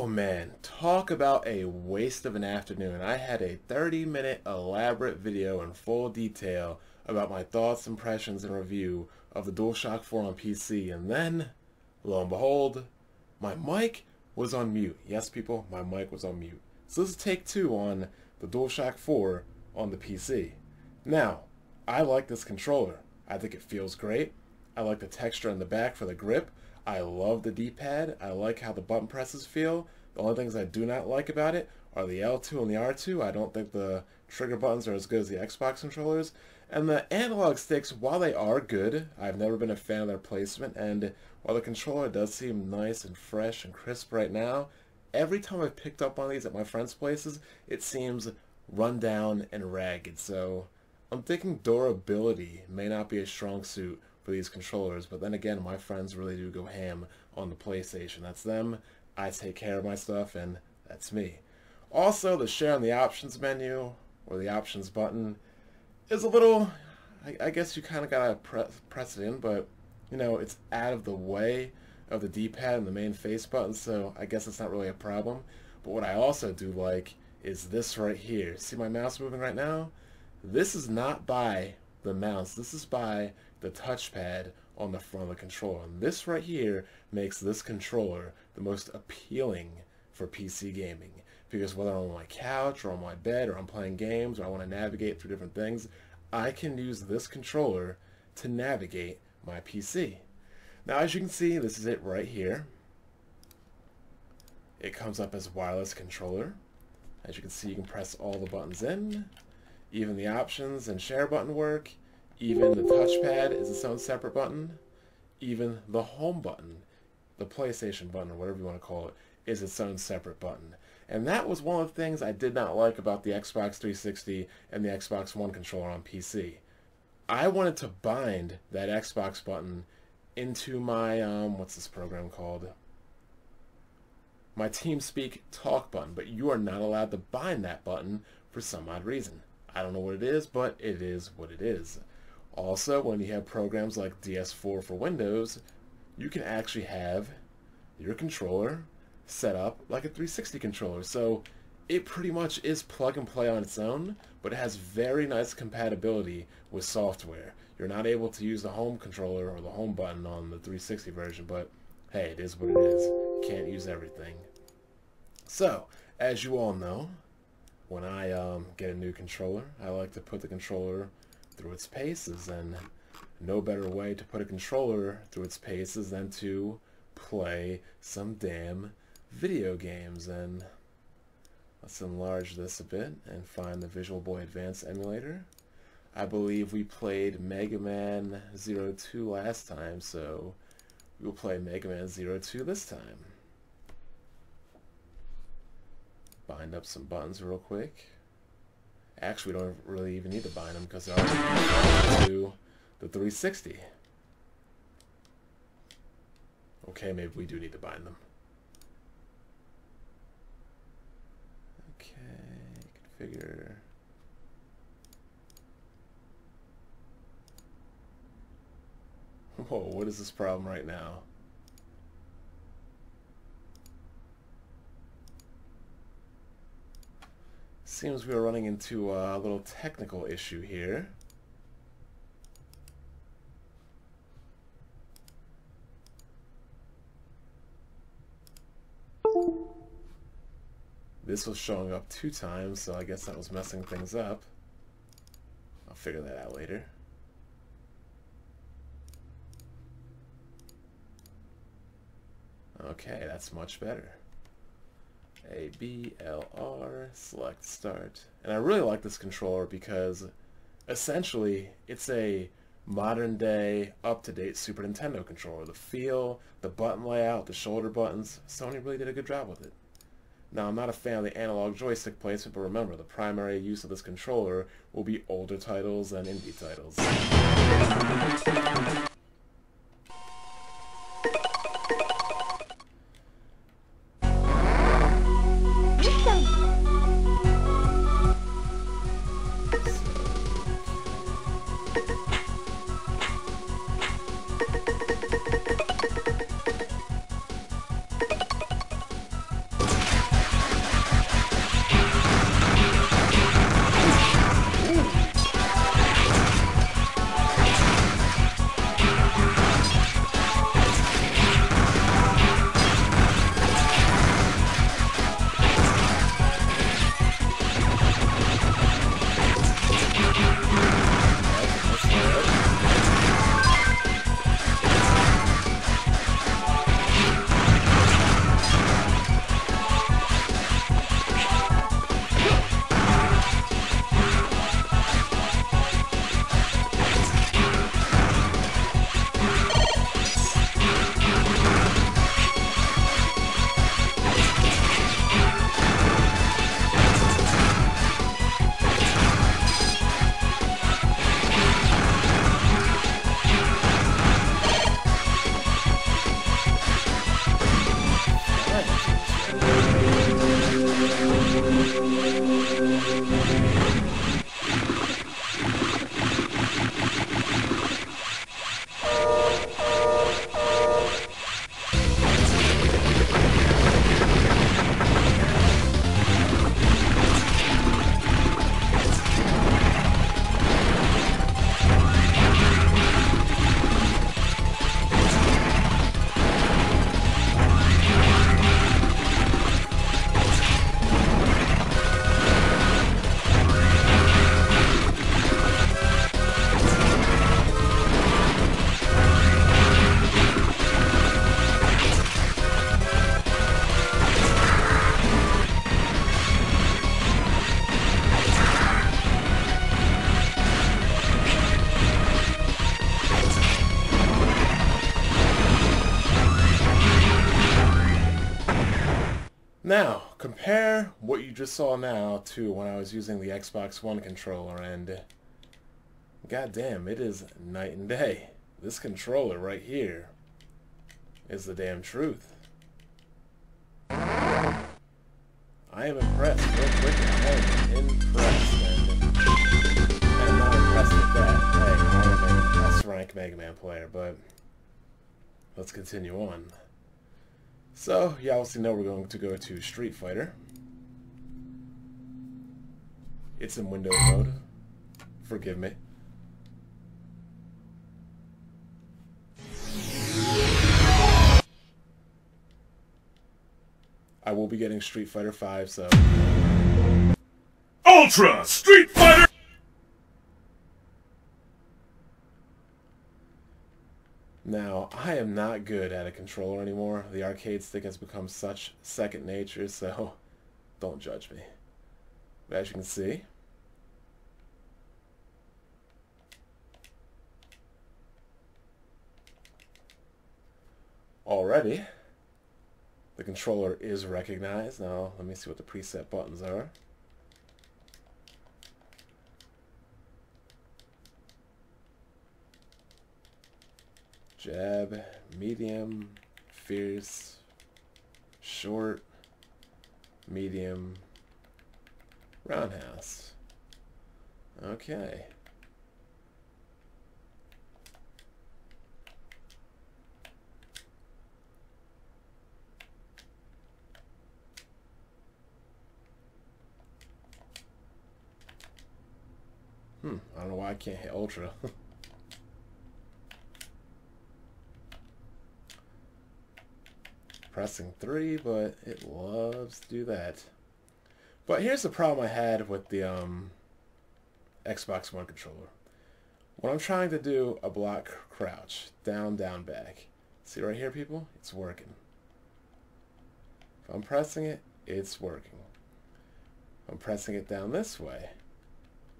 Oh man, talk about a waste of an afternoon. I had a 30-minute elaborate video in full detail about my thoughts, impressions, and review of the Dualshock 4 on PC, and then, lo and behold, my mic was on mute. Yes, people, my mic was on mute. So this is take 2 on the Dualshock 4 on the PC. Now, I like this controller. I think it feels great. I like the texture in the back for the grip. I love the D-pad. I like how the button presses feel. The only things I do not like about it are the L2 and the R2. I don't think the trigger buttons are as good as the Xbox controllers. And the analog sticks, while they are good, I've never been a fan of their placement. And while the controller does seem nice and fresh and crisp right now, every time I've picked up on these at my friends' places, it seems run down and ragged. So I'm thinking durability may not be a strong suit for these controllers, but then again, my friends really do go ham on the PlayStation. That's them. I take care of my stuff, and that's me. Also, the share on the options menu, or the options button, is a little, I guess you kind of gotta press it in, but, you know, it's out of the way of the D-pad and the main face button, so I guess it's not really a problem. But what I also do like is this right here. See my mouse moving right now? This is not by the mouse. This is by the touchpad on the front of the controller. And this right here makes this controller the most appealing for PC gaming. Because whether I'm on my couch or on my bed or I'm playing games or I want to navigate through different things, I can use this controller to navigate my PC. Now, as you can see, this is it right here. It comes up as a wireless controller. As you can see, you can press all the buttons in. Even the options and share button work. Even the touchpad is its own separate button. Even the home button, the PlayStation button, or whatever you want to call it, is its own separate button. And that was one of the things I did not like about the Xbox 360 and the Xbox One controller on PC. I wanted to bind that Xbox button into my, what's this program called? My TeamSpeak talk button, but you are not allowed to bind that button for some odd reason. I don't know what it is, but it is what it is. Also, when you have programs like DS4 for Windows, you can actually have your controller set up like a 360 controller. So it pretty much is plug and play on its own, but it has very nice compatibility with software. You're not able to use the home controller or the home button on the 360 version, but hey, it is what it is. You can't use everything. So, as you all know, when I get a new controller, I like to put the controller through its paces, and no better way to put a controller through its paces than to play some damn video games. And let's enlarge this a bit and find the Visual Boy Advance emulator. I believe we played Mega Man 02 last time, so we'll play Mega Man 02 this time. Bind up some buttons real quick. Actually, we don't really even need to bind them because they're already to the 360. Okay, maybe we do need to bind them. Okay, configure. Whoa, what is this problem right now? Seems we are running into a little technical issue here. This was showing up 2 times, so I guess that was messing things up. I'll figure that out later. Okay, that's much better. A, B, L, R, select start. And I really like this controller because essentially it's a modern day, up-to-date Super Nintendo controller. The feel, the button layout, the shoulder buttons, Sony really did a good job with it. Now, I'm not a fan of the analog joystick placement, but remember, the primary use of this controller will be older titles and indie titles. Now, compare what you just saw now to when I was using the Xbox One controller, and goddamn, it is night and day. This controller right here is the damn truth. I am impressed. Real quick, I am impressed, and I'm not impressed with that. Hey, I am a S-rank Mega Man player, but let's continue on. So, you obviously know we're going to go to Street Fighter. It's in Windows mode. Forgive me. I will be getting Street Fighter 5, so... Ultra Street Fighter! Now, I am not good at a controller anymore. The arcade stick has become such second nature, so don't judge me. But as you can see, already, the controller is recognized. Now, let me see what the preset buttons are. Jab, medium, fierce, short, medium, roundhouse. Okay. I don't know why I can't hit Ultra. Pressing 3, but it loves to do that. But here's the problem I had with the Xbox One controller. When I'm trying to do a block crouch, down, down, back. See right here, people? It's working. If I'm pressing it, it's working. If I'm pressing it down this way,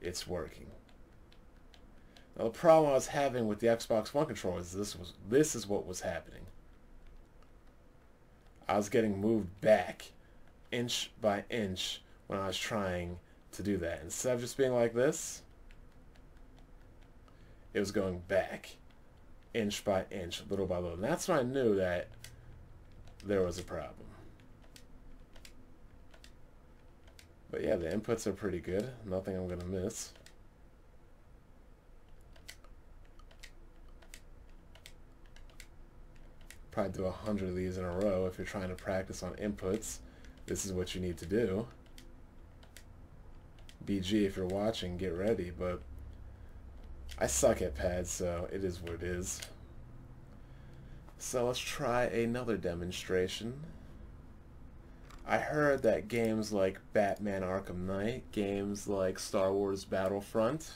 it's working. Now the problem I was having with the Xbox One controller is this is what was happening. I was getting moved back inch by inch when I was trying to do that. Instead of just being like this, it was going back inch by inch, little by little. And that's when I knew that there was a problem. But yeah, the inputs are pretty good. Nothing I'm going to miss. Probably do 100 of these in a row. If you're trying to practice on inputs, this is what you need to do. BG, if you're watching, get ready. But I suck at pads, so it is what it is. So let's try another demonstration. I heard that games like Batman Arkham Knight, games like Star Wars Battlefront,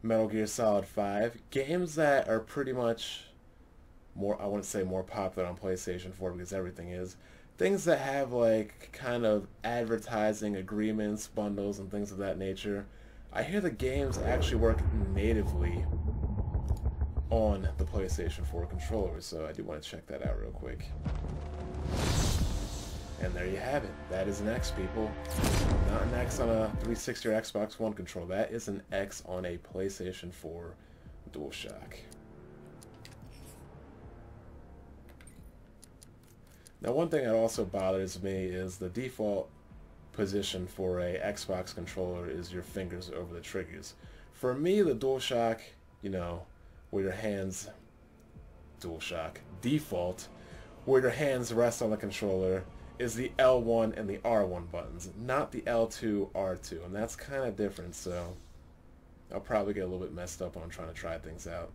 Metal Gear Solid 5, games that are pretty much more, I wouldn't say more popular on PlayStation 4 because everything is, things that have like kind of advertising agreements, bundles, and things of that nature. I hear the games actually work natively on the PlayStation 4 controller, so I do want to check that out real quick. And there you have it. That is an X, people. Not an X on a 360 or Xbox One controller. That is an X on a PlayStation 4 Dualshock. Now, one thing that also bothers me is the default position for a Xbox controller is your fingers over the triggers. For me, the Dualshock, you know, where your hands, Dualshock, default, where your hands rest on the controller is the L1 and the R1 buttons, not the L2, R2, and that's kind of different, so I'll probably get a little bit messed up when I'm trying to try things out.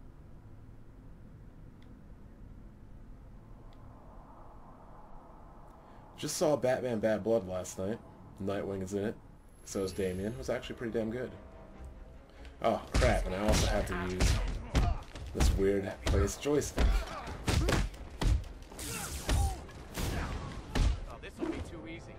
Just saw Batman Bad Blood last night. Nightwing is in it. So is Damien. It was actually pretty damn good. Oh, crap, and I also have to use this weird place joystick. Oh, this will be too easy.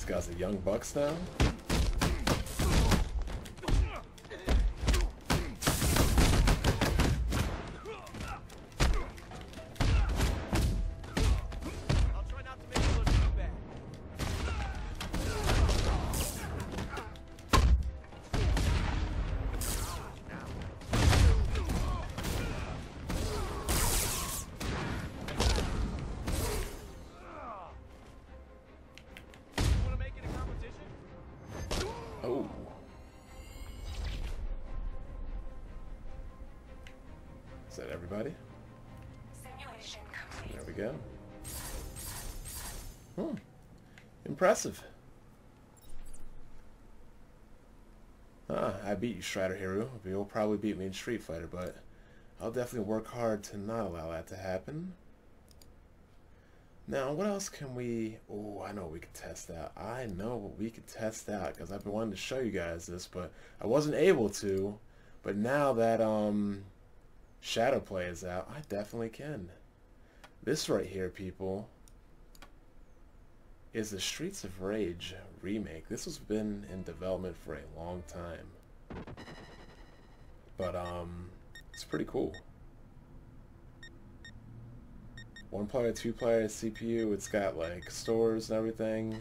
These guys are young bucks now. Oh. Is that everybody? Simulation complete. There we go. Impressive. I beat you, Strider Hero. You'll probably beat me in Street Fighter, but I'll definitely work hard to not allow that to happen. Now, what else can we... Oh, I know what we could test out. I know what we could test out, because I've been wanting to show you guys this, but I wasn't able to. But now that Shadow Play is out, I definitely can. This right here, people, is the Streets of Rage remake. This has been in development for a long time. But, it's pretty cool. 1-player, 2-player CPU, it's got like stores and everything.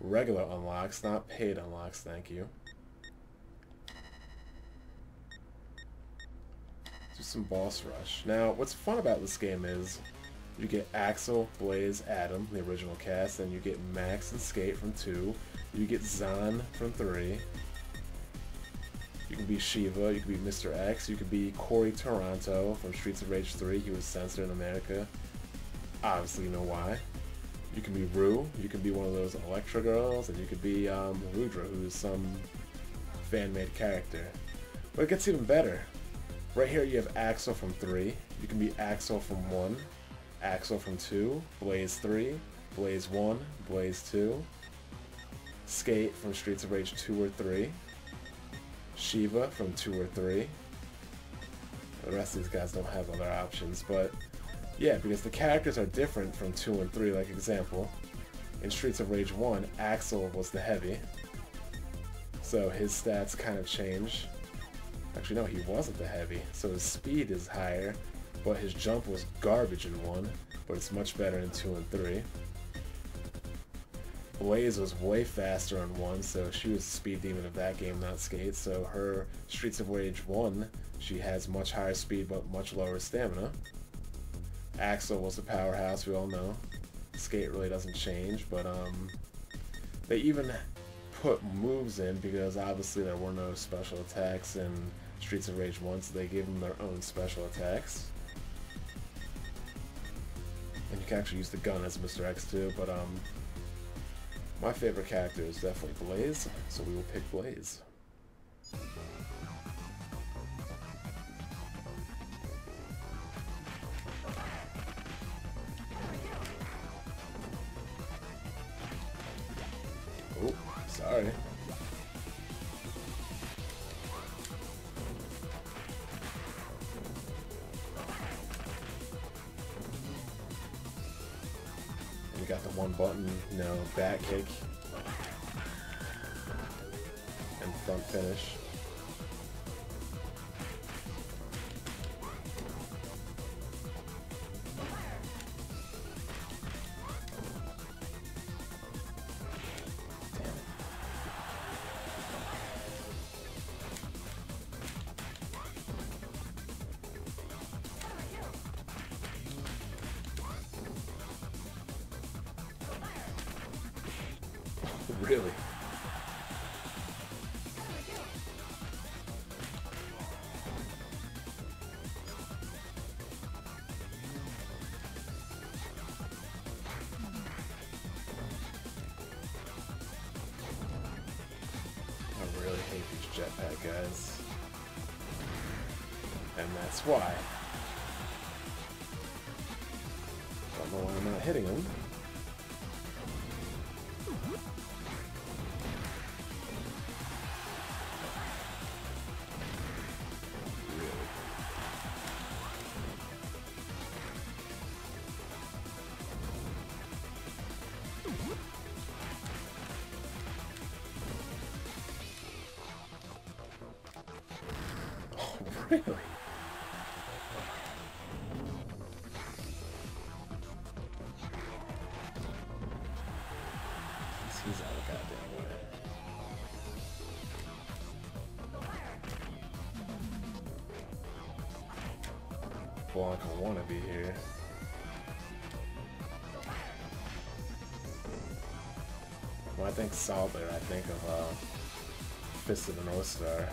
Regular unlocks, not paid unlocks, thank you. Do some boss rush. Now, what's fun about this game is you get Axel, Blaze, Adam, the original cast, and you get Max and Skate from 2. You get Zahn from 3. You can be Shiva, you can be Mr. X, you can be Corey Toronto from Streets of Rage 3. He was censored in America. Obviously, you know why. You can be Rue, you can be one of those Electra girls, and you could be Rudra, who's some fan-made character. But it gets even better. Right here you have Axel from 3. You can be Axel from 1, Axel from 2, Blaze 3, Blaze 1, Blaze 2, Skate from Streets of Rage 2 or 3, Shiva from 2 or 3. The rest of these guys don't have other options, but yeah, because the characters are different from 2 and 3. Like example, in Streets of Rage 1, Axel was the heavy, so his stats kind of change. Actually, no, he wasn't the heavy, so his speed is higher, but his jump was garbage in 1, but it's much better in 2 and 3. Blaze was way faster in 1, so she was the speed demon of that game, not Skate, so her Streets of Rage 1, she has much higher speed but much lower stamina. Axel was the powerhouse, we all know. Skate really doesn't change, but they even put moves in because obviously there were no special attacks in Streets of Rage 1, so they gave them their own special attacks. And you can actually use the gun as Mr. X too, but my favorite character is definitely Blaze, so we will pick Blaze. Oh, sorry. You got the one button, you know, back kick and front finish. Really? I really hate these jetpack guys. And that's why. Don't know why I'm not hitting them. Really? He's out of goddamn way. Well, like I want to be here. When I think Salter, I think of Fist of the North Star.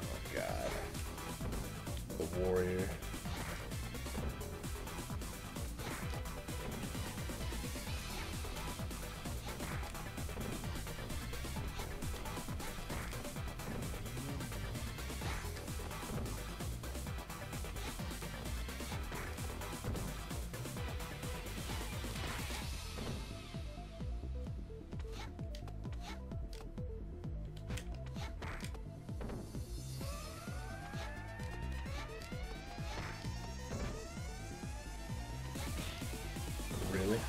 Oh god. The Warrior. Really?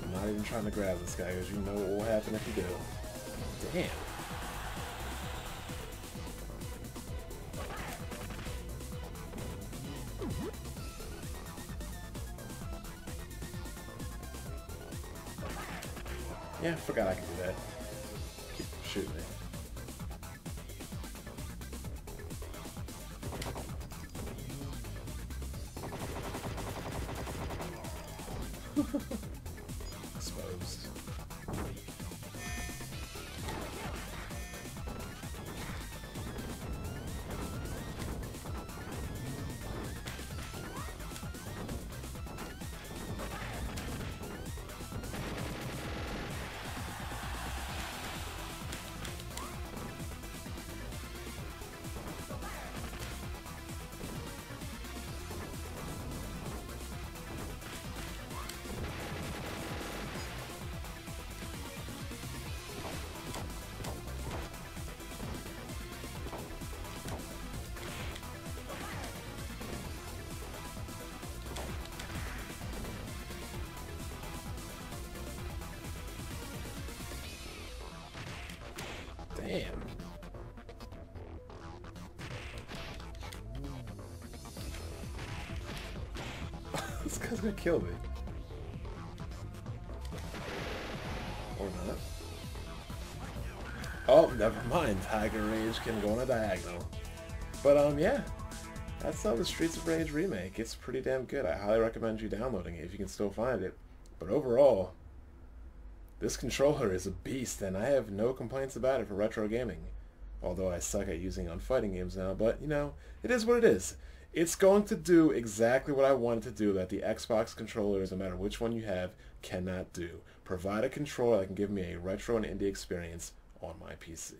I'm not even trying to grab this guy because you know what will happen if you do. Damn. Yeah, I forgot I could do that. Keep shooting me. Exposed. Damn. This guy's gonna kill me. Or not. Oh, never mind. Tiger Rage can go on a diagonal. But, yeah. That's the Streets of Rage remake. It's pretty damn good. I highly recommend you downloading it if you can still find it. But overall, this controller is a beast, and I have no complaints about it for retro gaming. Although I suck at using it on fighting games now, but, you know, it is what it is. It's going to do exactly what I want it to do that the Xbox controllers, no matter which one you have, cannot do. Provide a controller that can give me a retro and indie experience on my PC.